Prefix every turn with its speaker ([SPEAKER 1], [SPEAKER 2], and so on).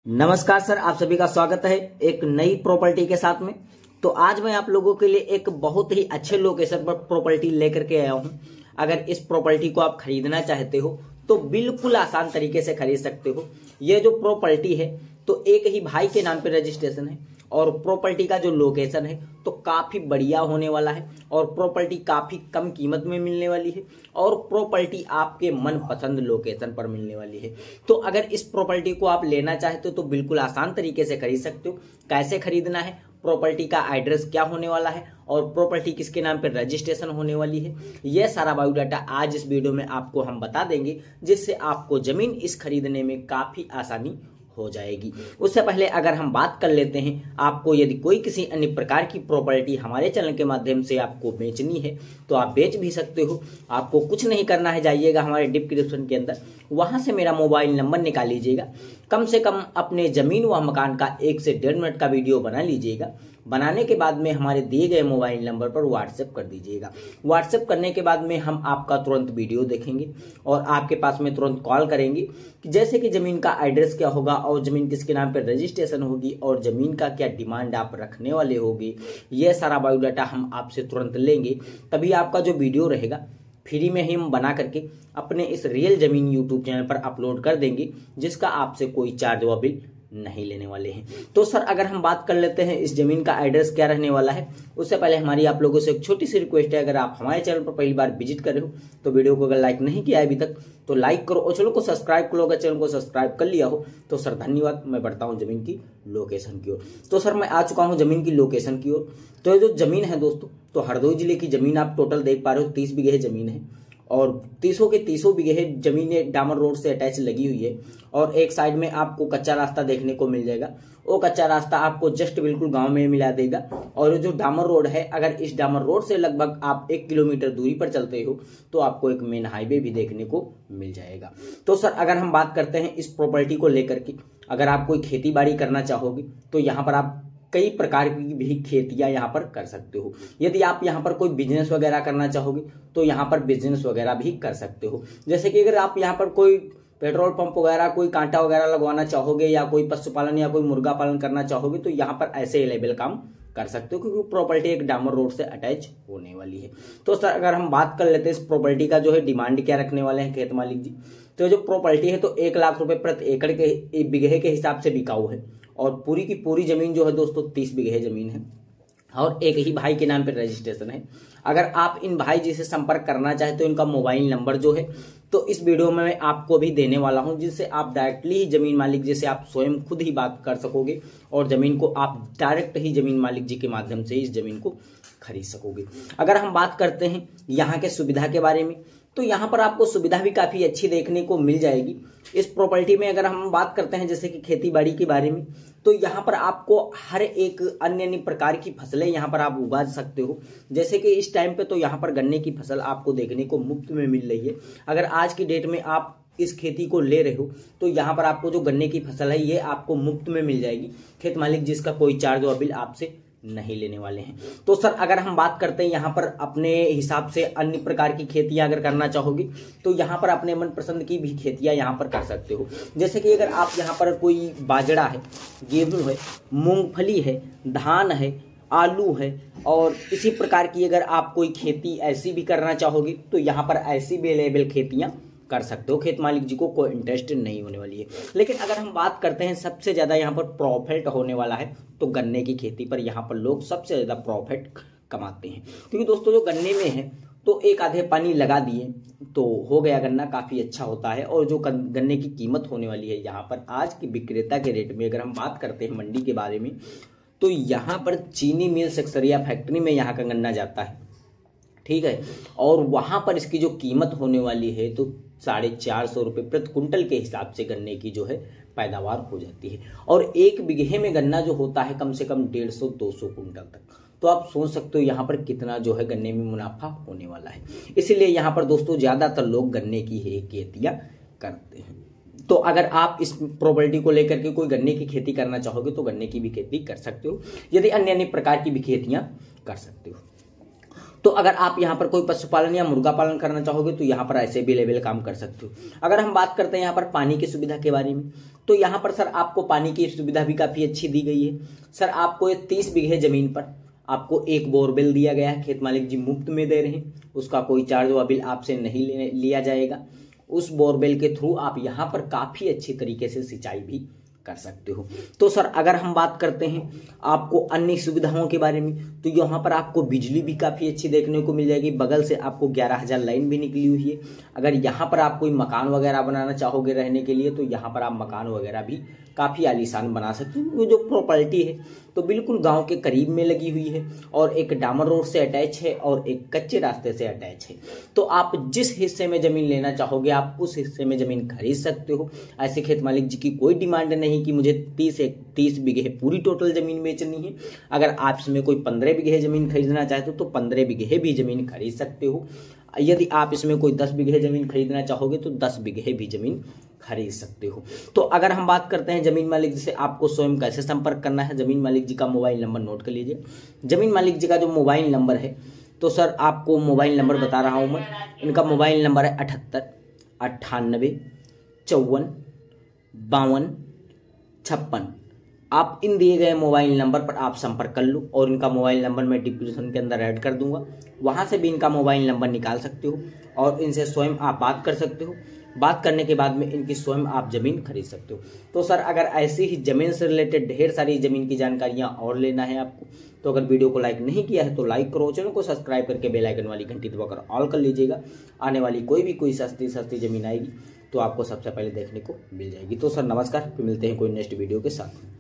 [SPEAKER 1] नमस्कार सर, आप सभी का स्वागत है एक नई प्रॉपर्टी के साथ में। तो आज मैं आप लोगों के लिए एक बहुत ही अच्छे लोकेशन पर प्रॉपर्टी लेकर के आया हूं। अगर इस प्रॉपर्टी को आप खरीदना चाहते हो तो बिल्कुल आसान तरीके से खरीद सकते हो। ये जो प्रॉपर्टी है तो एक ही भाई के नाम पे रजिस्ट्रेशन है और प्रॉपर्टी का जो लोकेशन है तो काफी बढ़िया होने वाला है और प्रॉपर्टी काफी कम कीमत में मिलने वाली है और प्रॉपर्टी आपके मनपसंद लोकेशन पर मिलने वाली है। तो अगर इस प्रॉपर्टी को आप लेना चाहते हो तो बिल्कुल आसान तरीके से खरीद सकते हो। कैसे खरीदना है, प्रॉपर्टी का एड्रेस क्या होने वाला है और प्रॉपर्टी किसके नाम पर रजिस्ट्रेशन होने वाली है, यह सारा बायोडाटा आज इस वीडियो में आपको हम बता देंगे, जिससे आपको जमीन इस खरीदने में काफी आसानी हो जाएगी। उससे पहले अगर हम बात कर लेते हैं, आपको यदि कोई किसी अन्य प्रकार की प्रॉपर्टी हमारे चैनल के माध्यम से आपको बेचनी है तो आप बेच भी सकते हो। आपको कुछ नहीं करना है, जाइएगा हमारे डिस्क्रिप्शन के अंदर, वहां से मेरा मोबाइल नंबर निकाल लीजिएगा। कम से कम अपने जमीन व मकान का 1 से 1.5 मिनट का वीडियो बना लीजिएगा। बनाने के बाद में हमारे दिए गए मोबाइल नंबर पर व्हाट्सएप कर दीजिएगा। व्हाट्सएप करने के बाद में हम आपका तुरंत वीडियो देखेंगे और आपके पास में तुरंत कॉल करेंगे कि जैसे कि जमीन का एड्रेस क्या होगा और जमीन किसके नाम पर रजिस्ट्रेशन होगी और जमीन का क्या डिमांड आप रखने वाले होगे, यह सारा बायोडाटा हम आपसे तुरंत लेंगे। तभी आपका जो वीडियो रहेगा फ्री में ही हम बना करके अपने इस रियल जमीन यूट्यूब चैनल पर अपलोड कर देंगे, जिसका आपसे कोई चार्ज व बिल नहीं लेने वाले हैं। तो सर अगर हम बात कर लेते हैं इस जमीन का एड्रेस क्या रहने वाला है, उससे पहले हमारी आप लोगों से एक छोटी सी रिक्वेस्ट है। अगर आप हमारे चैनल पर पहली बार विजिट कर रहे हो तो वीडियो को अगर लाइक नहीं किया है अभी तक तो लाइक करो और चैनल को सब्सक्राइब करो। अगर चैनल को सब्सक्राइब कर लिया हो तो सर धन्यवाद। मैं बढ़ता हूँ जमीन की लोकेशन की ओर। तो सर मैं आ चुका हूँ जमीन की लोकेशन की ओर। तो ये जो जमीन है दोस्तों, तो हरदोई जिले की जमीन आप टोटल देख पा रहे हो, 30 बीघे जमीन है और 30 के 30 बीघे जमीन डामर रोड से अटैच लगी हुई है और एक साइड में आपको कच्चा रास्ता देखने को मिल जाएगा। वो कच्चा रास्ता आपको जस्ट बिल्कुल गांव में मिला देगा और जो डामर रोड है, अगर इस डामर रोड से लगभग आप 1 किलोमीटर दूरी पर चलते हो तो आपको एक मेन हाईवे भी देखने को मिल जाएगा। तो सर अगर हम बात करते हैं इस प्रॉपर्टी को लेकर के, अगर आप कोई खेती बाड़ी करना चाहोगे तो यहाँ पर आप कई प्रकार की भी खेतियां यहाँ पर कर सकते हो। यदि आप यहाँ पर कोई बिजनेस वगैरह करना चाहोगे तो यहाँ पर बिजनेस वगैरह भी कर सकते हो। जैसे कि अगर आप यहाँ पर कोई पेट्रोल पंप वगैरह, कोई कांटा वगैरह लगवाना चाहोगे या कोई पशुपालन या कोई मुर्गा पालन करना चाहोगे तो यहाँ पर ऐसे लेवल काम कर सकते हो, क्योंकि प्रॉपर्टी एक डामर रोड से अटैच होने वाली है। तो सर अगर हम बात कर लेते हैं इस प्रॉपर्टी का जो है डिमांड क्या रखने वाले हैं खेत मालिक जी, तो जो प्रॉपर्टी है तो 1 लाख रुपए प्रति एकड़ के बीघे के हिसाब से बिकाऊ है और पूरी की पूरी जमीन जो है दोस्तों 30 बीघे जमीन है और एक ही भाई के नाम पर रजिस्ट्रेशन है। अगर आप इन भाई जी से संपर्क करना चाहते हो, इनका मोबाइल नंबर जो है तो इस वीडियो में मैं आपको भी देने वाला हूं, जिससे आप डायरेक्टली ही जमीन मालिक जी से आप स्वयं खुद ही बात कर सकोगे और जमीन को आप डायरेक्ट ही जमीन मालिक जी के माध्यम से इस जमीन को खरीद सकोगे। अगर हम बात करते हैं यहाँ के सुविधा के बारे में, तो यहाँ पर आपको सुविधा भी काफी अच्छी देखने को मिल जाएगी इस प्रॉपर्टी में। अगर हम बात करते हैं जैसे कि खेती बाड़ी के बारे में, तो यहाँ पर आपको हर एक अन्य प्रकार की फसलें यहाँ पर आप उगा सकते हो। जैसे कि इस टाइम पे तो यहाँ पर गन्ने की फसल आपको देखने को मुफ्त में मिल रही है। अगर आज की डेट में आप इस खेती को ले रहे हो तो यहाँ पर आपको जो गन्ने की फसल है ये आपको मुफ्त में मिल जाएगी। खेत मालिक जिसका कोई चार्ज व बिल आपसे नहीं लेने वाले हैं। तो सर अगर हम बात करते हैं यहाँ पर अपने हिसाब से अन्य प्रकार की खेतियां अगर करना चाहोगे तो यहाँ पर अपने मनपसंद की भी खेतियां यहाँ पर कर सकते हो। जैसे कि अगर आप यहाँ पर कोई बाजरा है, गेहूं है, मूंगफली है, धान है, आलू है और इसी प्रकार की अगर आप कोई खेती ऐसी भी करना चाहोगे तो यहाँ पर ऐसी भी लेवल खेतियां कर सकते हो। खेत मालिक जी को कोई इंटरेस्ट नहीं होने वाली है। लेकिन अगर हम बात करते हैं सबसे ज्यादा यहाँ पर प्रॉफिट होने वाला है तो गन्ने की खेती पर यहाँ पर लोग सबसे ज्यादा प्रॉफिट कमाते हैं, क्योंकि दोस्तों जो गन्ने में है तो एक आधे पानी लगा दिए तो हो गया गन्ना, काफी अच्छा होता है। और जो गन्ने की कीमत होने वाली है यहाँ पर आज की विक्रेता के रेट में, अगर हम बात करते हैं मंडी के बारे में, तो यहाँ पर चीनी मिल सेक्सरिया फैक्ट्री में यहाँ का गन्ना जाता है, ठीक है, और वहां पर इसकी जो कीमत होने वाली है तो 450 रुपये प्रति कुंटल के हिसाब से गन्ने की जो है पैदावार हो जाती है। और 1 बीघे में गन्ना जो होता है कम से कम 150-200 कुंटल तक। तो आप सोच सकते हो यहाँ पर कितना जो है गन्ने में मुनाफा होने वाला है। इसलिए यहाँ पर दोस्तों ज्यादातर लोग गन्ने की ही खेतियां करते हैं। तो अगर आप इस प्रॉपर्टी को लेकर के कोई गन्ने की खेती करना चाहोगे तो गन्ने की भी खेती कर सकते हो, यदि अन्य अन्य प्रकार की भी खेतियां कर सकते हो। तो अगर आप यहाँ पर कोई पशुपालन या मुर्गा पालन करना चाहोगे तो यहाँ पर ऐसे भी लेवल काम कर सकते हो। अगर हम बात करते हैं यहाँ पर पानी की सुविधा के बारे में, तो यहाँ पर सर आपको पानी की सुविधा भी काफी अच्छी दी गई है। सर आपको 30 बीघे जमीन पर आपको एक बोरवेल दिया गया है, खेत मालिक जी मुफ्त में दे रहे हैं, उसका कोई चार्ज व बिल आपसे नहीं लिया जाएगा। उस बोरवेल के थ्रू आप यहाँ पर काफी अच्छी तरीके से सिंचाई भी कर सकते हो। तो सर अगर हम बात करते हैं आपको अन्य सुविधाओं के बारे में, तो यहाँ पर आपको बिजली भी काफी अच्छी देखने को मिल जाएगी। बगल से आपको 11,000 लाइन भी निकली हुई है। अगर यहाँ पर आप कोई मकान वगैरह बनाना चाहोगे रहने के लिए, तो यहाँ पर आप मकान वगैरह भी काफी आलीशान बना सकते हो। जो प्रॉपर्टी है तो बिल्कुल गांव के करीब में लगी हुई है और एक डामर रोड से अटैच है और एक कच्चे रास्ते से अटैच है। तो आप जिस हिस्से में जमीन लेना चाहोगे आप उस हिस्से में जमीन खरीद सकते हो। ऐसे खेत मालिक जी की कोई डिमांड नहीं कि मुझे 30 बीघे पूरी टोटल जमीन बेचनी है। अगर आप इसमें कोई 15 बीघे जमीन खरीदना चाहते हो तो 15 बीघे भी जमीन खरीद सकते हो। यदि आप इसमें कोई 10 बीघे जमीन खरीदना चाहोगे तो 10 बीघे भी जमीन खरीद सकते हो। तो अगर हम बात करते हैं जमीन मालिक जी से आपको स्वयं कैसे संपर्क करना है, जमीन मालिक जी का मोबाइल नंबर नोट कर लीजिए। जमीन मालिक जी का जो मोबाइल नंबर है, तो सर आपको मोबाइल नंबर बता रहा हूं मैं। इनका मोबाइल नंबर है 78 98 54 52 56। आप इन दिए गए मोबाइल नंबर पर आप संपर्क कर लो और इनका मोबाइल नंबर मैं डिस्क्रिप्शन के अंदर ऐड कर दूंगा, वहां से भी इनका मोबाइल नंबर निकाल सकते हो और इनसे स्वयं आप बात कर सकते हो। बात करने के बाद में इनकी स्वयं आप जमीन खरीद सकते हो। तो सर अगर ऐसी ही जमीन से रिलेटेड ढेर सारी जमीन की जानकारियां और लेना है आपको, तो अगर वीडियो को लाइक नहीं किया है तो लाइक करो, चैनल को सब्सक्राइब करके बेल आइकन वाली घंटी दबाकर ऑल कर लीजिएगा। आने वाली कोई सस्ती जमीन आएगी तो आपको सबसे पहले देखने को मिल जाएगी। तो सर नमस्कार, फिर मिलते हैं कोई नेक्स्ट वीडियो के साथ।